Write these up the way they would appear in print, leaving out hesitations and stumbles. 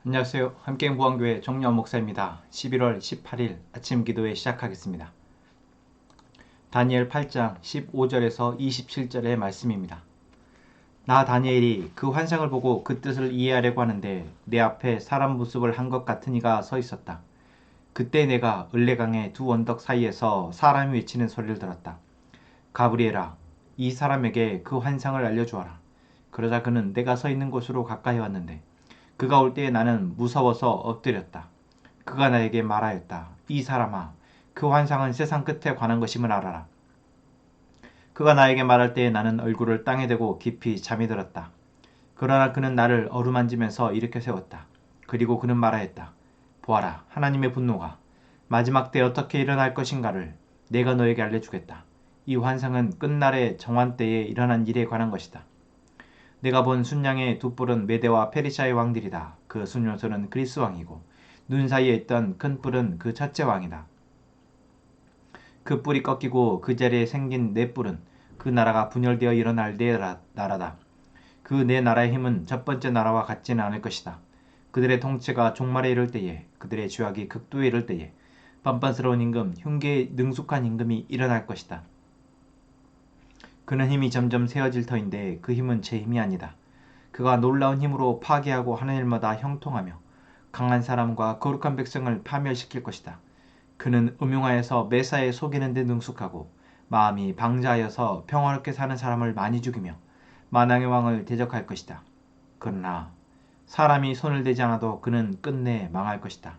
안녕하세요. 함께행보안교회 정여원 목사입니다. 11월 18일 아침 기도회 시작하겠습니다. 다니엘 8장 15절에서 27절의 말씀입니다. 나 다니엘이 그 환상을 보고 그 뜻을 이해하려고 하는데 내 앞에 사람 모습을 한 것 같은 이가 서 있었다. 그때 내가 을레강의 두 언덕 사이에서 사람이 외치는 소리를 들었다. 가브리엘아, 이 사람에게 그 환상을 알려주어라. 그러자 그는 내가 서 있는 곳으로 가까이 왔는데 그가 올 때에 나는 무서워서 엎드렸다. 그가 나에게 말하였다. 이 사람아, 그 환상은 세상 끝에 관한 것임을 알아라. 그가 나에게 말할 때에 나는 얼굴을 땅에 대고 깊이 잠이 들었다. 그러나 그는 나를 어루만지면서 일으켜 세웠다. 그리고 그는 말하였다. 보아라, 하나님의 분노가 마지막 때 어떻게 일어날 것인가를 내가 너에게 알려주겠다. 이 환상은 끝날의 정한 때에 일어난 일에 관한 것이다. 내가 본 순양의 두 뿔은 메대와 페르시아의 왕들이다. 그 순요소는 그리스 왕이고 눈 사이에 있던 큰 뿔은 그 첫째 왕이다. 그 뿔이 꺾이고 그 자리에 생긴 네 뿔은 그 나라가 분열되어 일어날 네 나라다. 그 네 나라의 힘은 첫 번째 나라와 같지는 않을 것이다. 그들의 통치가 종말에 이를 때에, 그들의 죄악이 극도에 이를 때에 빤빤스러운 임금, 흉계에 능숙한 임금이 일어날 것이다. 그는 힘이 점점 세어질 터인데 그 힘은 제 힘이 아니다. 그가 놀라운 힘으로 파괴하고 하는 일마다 형통하며 강한 사람과 거룩한 백성을 파멸시킬 것이다. 그는 음흉하여서 매사에 속이는 데 능숙하고 마음이 방자하여서 평화롭게 사는 사람을 많이 죽이며 만왕의 왕을 대적할 것이다. 그러나 사람이 손을 대지 않아도 그는 끝내 망할 것이다.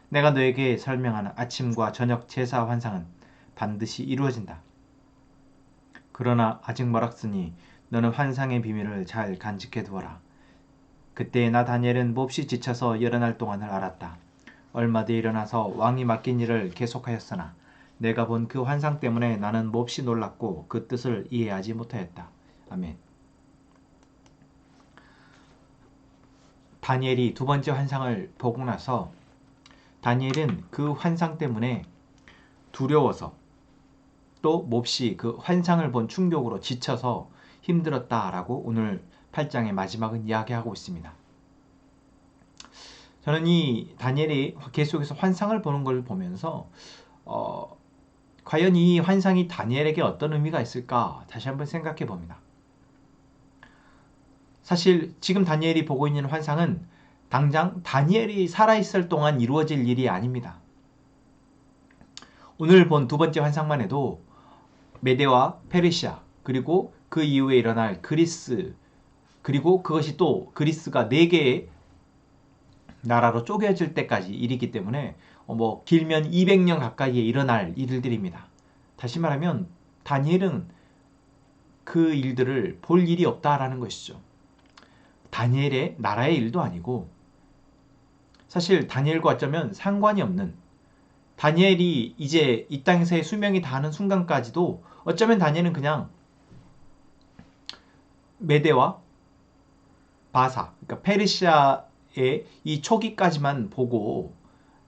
내가 너에게 설명하는 아침과 저녁 제사 환상은 반드시 이루어진다. 그러나 아직 멀었으니 너는 환상의 비밀을 잘 간직해 두어라. 그때 나 다니엘은 몹시 지쳐서 여러 날 동안을 알았다. 얼마 뒤에 일어나서 왕이 맡긴 일을 계속하였으나 내가 본 그 환상 때문에 나는 몹시 놀랐고 그 뜻을 이해하지 못하였다. 아멘. 다니엘이 두 번째 환상을 보고 나서 다니엘은 그 환상 때문에 두려워서 또 몹시 그 환상을 본 충격으로 지쳐서 힘들었다라고 오늘 8장의 마지막은 이야기하고 있습니다. 저는 이 다니엘이 계속해서 환상을 보는 걸 보면서 과연 이 환상이 다니엘에게 어떤 의미가 있을까 다시 한번 생각해 봅니다. 사실 지금 다니엘이 보고 있는 환상은 당장 다니엘이 살아있을 동안 이루어질 일이 아닙니다. 오늘 본 두 번째 환상만 해도 메데와 페르시아 그리고 그 이후에 일어날 그리스 그리고 그것이 또 그리스가 4개의 나라로 쪼개질 때까지 일이기 때문에 길면 200년 가까이에 일어날 일들입니다. 다시 말하면 다니엘은 그 일들을 볼 일이 없다라는 것이죠. 다니엘의 나라의 일도 아니고 사실 다니엘과 어쩌면 상관이 없는 다니엘이 이제 이 땅에서의 수명이 다하는 순간까지도 어쩌면 다니엘은 그냥 메데와 바사, 그러니까 페르시아의 이 초기까지만 보고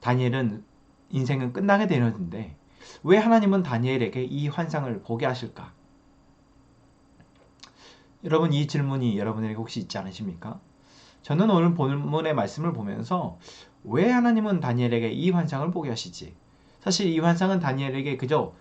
다니엘은 인생은 끝나게 되는데 왜 하나님은 다니엘에게 이 환상을 보게 하실까? 여러분 이 질문이 여러분에게 혹시 있지 않으십니까? 저는 오늘 본문의 말씀을 보면서 왜 하나님은 다니엘에게 이 환상을 보게 하시지? 사실 이 환상은 다니엘에게 그저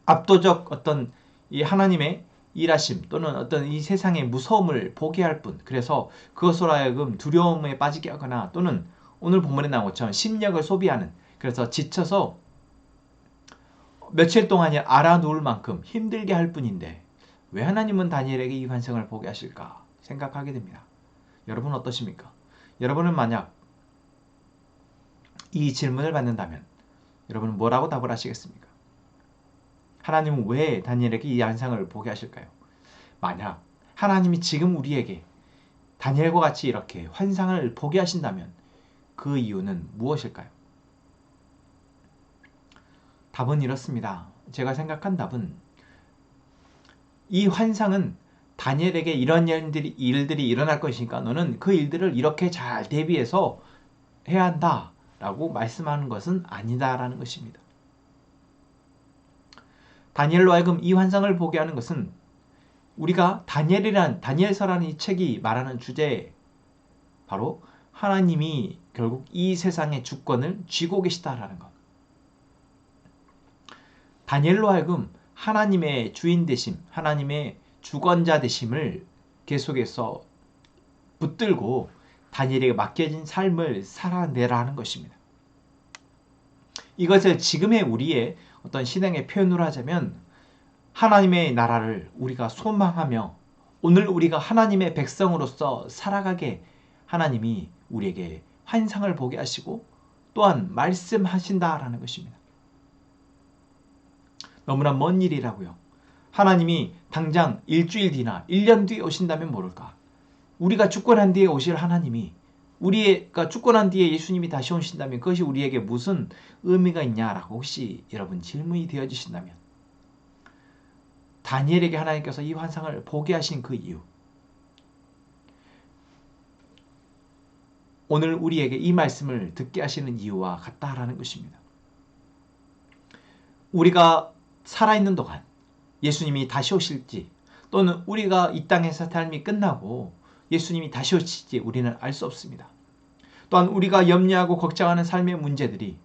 압도적 어떤 이 하나님의 일하심 또는 어떤 이 세상의 무서움을 보게 할 뿐, 그래서 그것으로 하여금 두려움에 빠지게 하거나 또는 오늘 본문에 나온 것처럼 심력을 소비하는, 그래서 지쳐서 며칠 동안이 알아누울 만큼 힘들게 할 뿐인데 왜 하나님은 다니엘에게 이 환상을 보게 하실까 생각하게 됩니다. 여러분 어떠십니까? 여러분은 만약 이 질문을 받는다면 여러분은 뭐라고 답을 하시겠습니까? 하나님은 왜 다니엘에게 이 환상을 보게 하실까요? 만약 하나님이 지금 우리에게 다니엘과 같이 이렇게 환상을 보게 하신다면 그 이유는 무엇일까요? 답은 이렇습니다. 제가 생각한 답은 이 환상은 다니엘에게 이런 일들이 일어날 것이니까 너는 그 일들을 이렇게 잘 대비해서 해야 한다 라고 말씀하는 것은 아니다라는 것입니다. 다니엘로 하여금 이 환상을 보게 하는 것은 우리가 다니엘서라는 이 책이 말하는 주제, 바로 하나님이 결국 이 세상의 주권을 쥐고 계시다라는 것. 다니엘로 하여금 하나님의 주인 되심, 하나님의 주권자 되심을 계속해서 붙들고 다니엘에게 맡겨진 삶을 살아내라는 것입니다. 이것을 지금의 우리의 어떤 신앙의 표현으로 하자면 하나님의 나라를 우리가 소망하며 오늘 우리가 하나님의 백성으로서 살아가게 하나님이 우리에게 환상을 보게 하시고 또한 말씀하신다라는 것입니다. 너무나 먼 일이라고요. 하나님이 당장 일주일 뒤나 1년 뒤에 오신다면 모를까. 우리가 주권한 뒤에 오실 하나님이 우리가 주권한 뒤에 예수님이 다시 오신다면 그것이 우리에게 무슨 의미가 있냐라고 혹시 여러분 질문이 되어지신다면 다니엘에게 하나님께서 이 환상을 보게 하신 그 이유, 오늘 우리에게 이 말씀을 듣게 하시는 이유와 같다라는 것입니다. 우리가 살아있는 동안 예수님이 다시 오실지 또는 우리가 이 땅에서 삶이 끝나고 예수님이 다시 오실지 우리는 알 수 없습니다. 또한 우리가 염려하고 걱정하는 삶의 문제들이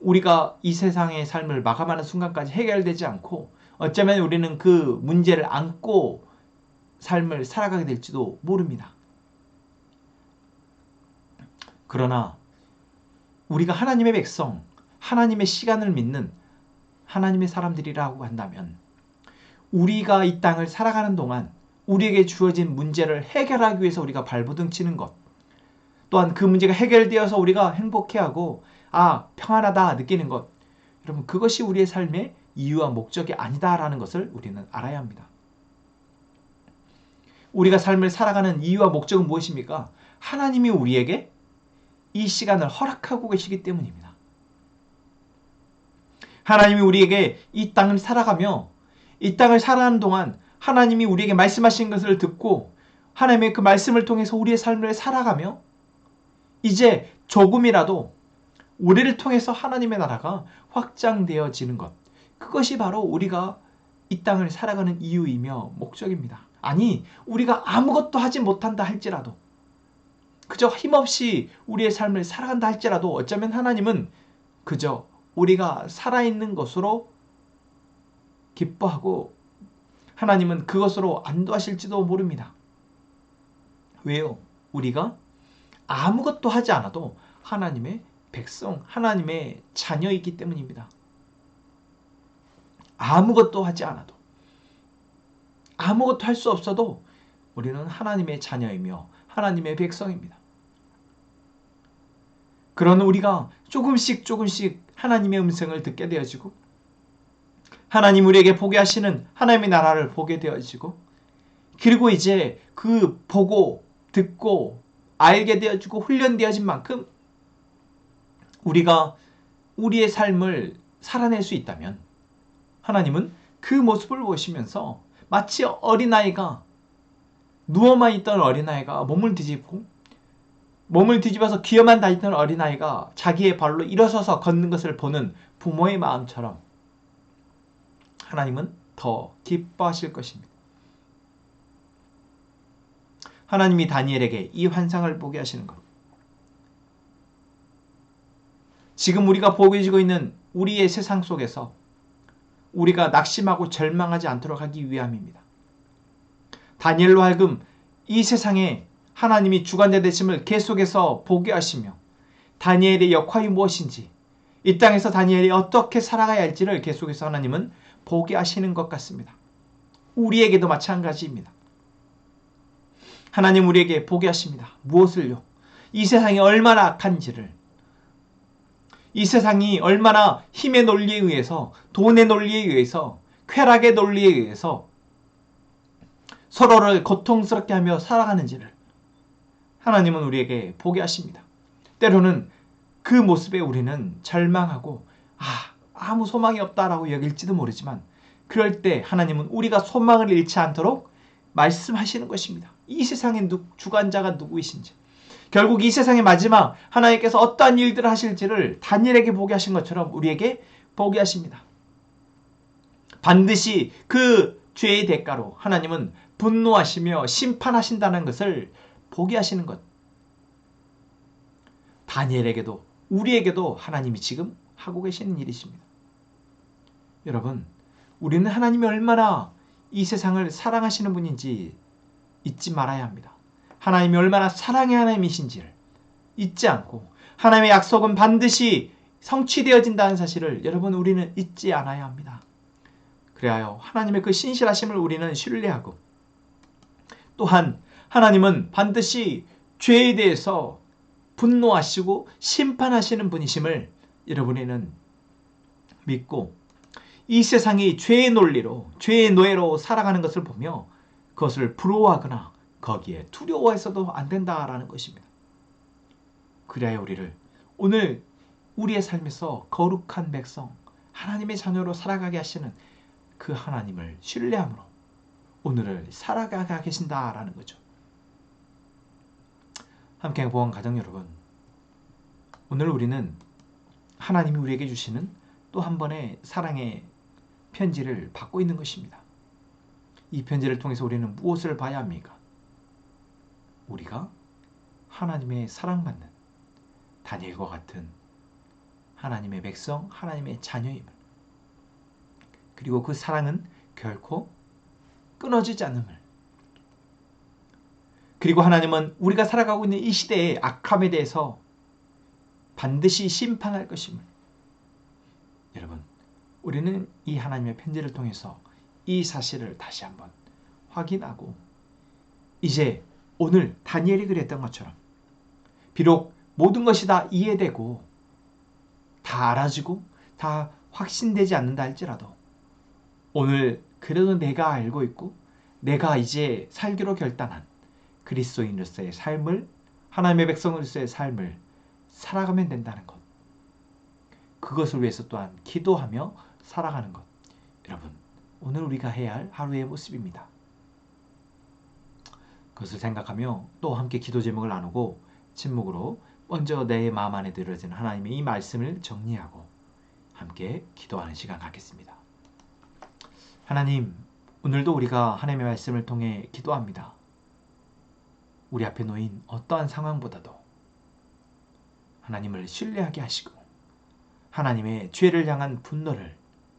우리가 이 세상의 삶을 마감하는 순간까지 해결되지 않고 어쩌면 우리는 그 문제를 안고 삶을 살아가게 될지도 모릅니다. 그러나 우리가 하나님의 백성, 하나님의 시간을 믿는 하나님의 사람들이라고 한다면 우리가 이 땅을 살아가는 동안 우리에게 주어진 문제를 해결하기 위해서 우리가 발버둥 치는 것, 또한 그 문제가 해결되어서 우리가 행복해하고 평안하다 느끼는 것, 여러분 그것이 우리의 삶의 이유와 목적이 아니다라는 것을 우리는 알아야 합니다. 우리가 삶을 살아가는 이유와 목적은 무엇입니까? 하나님이 우리에게 이 시간을 허락하고 계시기 때문입니다. 하나님이 우리에게 이 땅을 살아가며 이 땅을 살아가는 동안 하나님이 우리에게 말씀하신 것을 듣고 하나님의 그 말씀을 통해서 우리의 삶을 살아가며 이제 조금이라도 우리를 통해서 하나님의 나라가 확장되어지는 것, 그것이 바로 우리가 이 땅을 살아가는 이유이며 목적입니다. 아니, 우리가 아무것도 하지 못한다 할지라도 그저 힘없이 우리의 삶을 살아간다 할지라도 어쩌면 하나님은 그저 우리가 살아있는 것으로 기뻐하고 하나님은 그것으로 안도하실지도 모릅니다. 왜요? 우리가 아무것도 하지 않아도 하나님의 백성, 하나님의 자녀이기 때문입니다. 아무것도 하지 않아도, 아무것도 할 수 없어도 우리는 하나님의 자녀이며 하나님의 백성입니다. 그런 우리가 조금씩 하나님의 음성을 듣게 되어지고 하나님 우리에게 보게 하시는 하나님의 나라를 보게 되어지고 그리고 이제 그 보고 듣고 알게 되어지고 훈련되어진 만큼 우리가 우리의 삶을 살아낼 수 있다면 하나님은 그 모습을 보시면서 마치 어린아이가 누워만 있던 어린아이가 몸을 뒤집어서 기어만 다니던 어린아이가 자기의 발로 일어서서 걷는 것을 보는 부모의 마음처럼 하나님은 더 기뻐하실 것입니다. 하나님이 다니엘에게 이 환상을 보게 하시는 것, 지금 우리가 보여지고 있는 우리의 세상 속에서 우리가 낙심하고 절망하지 않도록 하기 위함입니다. 다니엘로 하여금 이 세상에 하나님이 주관자 되심을 계속해서 보게 하시며 다니엘의 역할이 무엇인지 이 땅에서 다니엘이 어떻게 살아가야 할지를 계속해서 하나님은 보게 하시는 것 같습니다. 우리에게도 마찬가지입니다. 하나님 우리에게 보게 하십니다. 무엇을요? 이 세상이 얼마나 악한지를, 이 세상이 얼마나 힘의 논리에 의해서, 돈의 논리에 의해서, 쾌락의 논리에 의해서 서로를 고통스럽게 하며 살아가는지를 하나님은 우리에게 보게 하십니다. 때로는 그 모습에 우리는 절망하고 아무 소망이 없다라고 여길지도 모르지만 그럴 때 하나님은 우리가 소망을 잃지 않도록 말씀하시는 것입니다. 이 세상의 주관자가 누구이신지, 결국 이 세상의 마지막 하나님께서 어떠한 일들을 하실지를 다니엘에게 보게 하신 것처럼 우리에게 보게 하십니다. 반드시 그 죄의 대가로 하나님은 분노하시며 심판하신다는 것을 보게 하시는 것. 다니엘에게도 우리에게도 하나님이 지금 하고 계시는 일이십니다. 여러분, 우리는 하나님이 얼마나 이 세상을 사랑하시는 분인지 잊지 말아야 합니다. 하나님이 얼마나 사랑의 하나님이신지를 잊지 않고 하나님의 약속은 반드시 성취되어진다는 사실을 여러분 우리는 잊지 않아야 합니다. 그래야 하나님의 그 신실하심을 우리는 신뢰하고 또한 하나님은 반드시 죄에 대해서 분노하시고 심판하시는 분이심을 여러분에는 믿고 이 세상이 죄의 논리로 죄의 노예로 살아가는 것을 보며 그것을 부러워하거나 거기에 두려워해서도 안 된다라는 것입니다. 그래야 우리를 오늘 우리의 삶에서 거룩한 백성 하나님의 자녀로 살아가게 하시는 그 하나님을 신뢰함으로 오늘을 살아가게 계신다라는 거죠. 함께 보온 가정 여러분, 오늘 우리는 하나님이 우리에게 주시는 또 한 번의 사랑의 편지를 받고 있는 것입니다. 이 편지를 통해서 우리는 무엇을 봐야 합니까? 우리가 하나님의 사랑받는 다니엘과 같은 하나님의 백성, 하나님의 자녀임을, 그리고 그 사랑은 결코 끊어지지 않음을, 그리고 하나님은 우리가 살아가고 있는 이 시대의 악함에 대해서 반드시 심판할 것임을, 여러분 우리는 이 하나님의 편지를 통해서 이 사실을 다시 한번 확인하고 이제 오늘 다니엘이 그랬던 것처럼 비록 모든 것이 다 이해되고 다 알아지고 다 확신되지 않는다 할지라도 오늘 그래도 내가 알고 있고 내가 이제 살기로 결단한 그리스도인으로서의 삶을, 하나님의 백성으로서의 삶을 살아가면 된다는 것, 그것을 위해서 또한 기도하며 살아가는 것, 여러분 오늘 우리가 해야 할 하루의 모습입니다. 그것을 생각하며 또 함께 기도 제목을 나누고 침묵으로 먼저 내 마음 안에 들어진 하나님의 이 말씀을 정리하고 함께 기도하는 시간 갖겠습니다. 하나님, 오늘도 우리가 하나님의 말씀을 통해 기도합니다. 우리 앞에 놓인 어떠한 상황보다도 하나님을 신뢰하게 하시고 하나님의 죄를 향한 분노를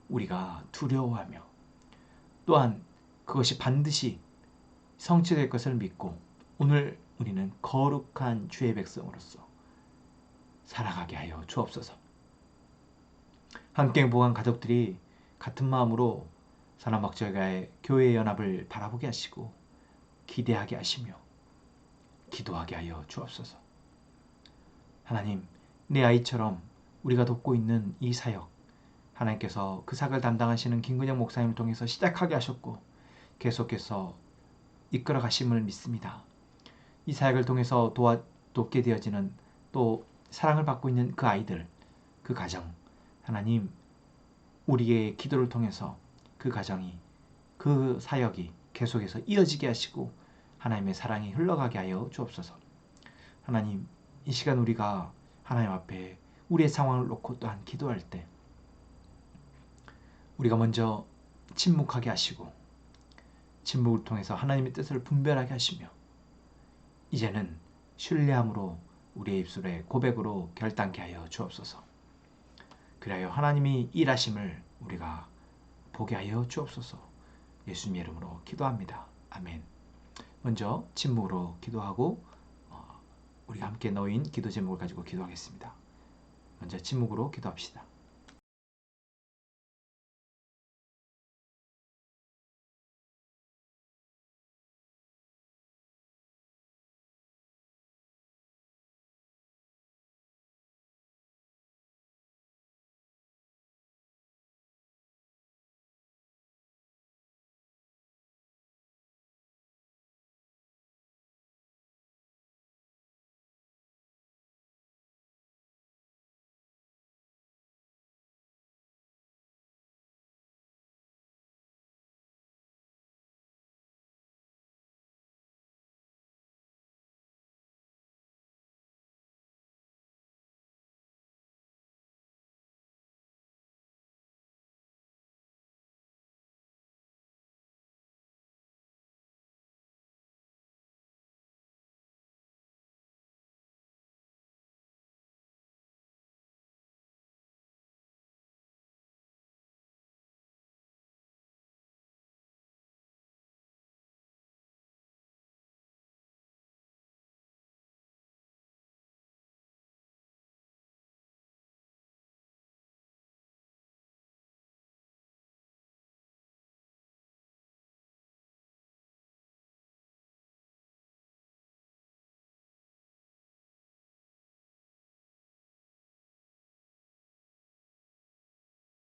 우리가 두려워하며 또한 그것이 반드시 성취될 것을 믿고 오늘 우리는 거룩한 주의 백성으로서 살아가게 하여 주옵소서. 함께 행복한 가족들이 같은 마음으로 사랑목적의 교회의 연합을 바라보게 하시고 기대하게 하시며 기도하게 하여 주옵소서. 하나님, 내 아이처럼 우리가 돕고 있는 이 사역, 하나님께서 그 사역을 담당하시는 김근영 목사님을 통해서 시작하게 하셨고 계속해서 이끌어 가심을 믿습니다. 이 사역을 통해서 돕게 되어지는 또 사랑을 받고 있는 그 아이들, 그 가정, 하나님 우리의 기도를 통해서 그 가정이, 그 사역이 계속해서 이어지게 하시고 하나님의 사랑이 흘러가게 하여 주옵소서. 하나님, 이 시간 우리가 하나님 앞에 우리의 상황을 놓고 또한 기도할 때 우리가 먼저 침묵하게 하시고 침묵을 통해서 하나님의 뜻을 분별하게 하시며 이제는 신뢰함으로 우리의 입술에 고백으로 결단케 하여 주옵소서. 그리하여 하나님이 일하심을 우리가 보게 하여 주옵소서. 예수님의 이름으로 기도합니다. 아멘. 먼저 침묵으로 기도하고 우리가 함께 놓인 기도 제목을 가지고 기도하겠습니다. 먼저 침묵으로 기도합시다.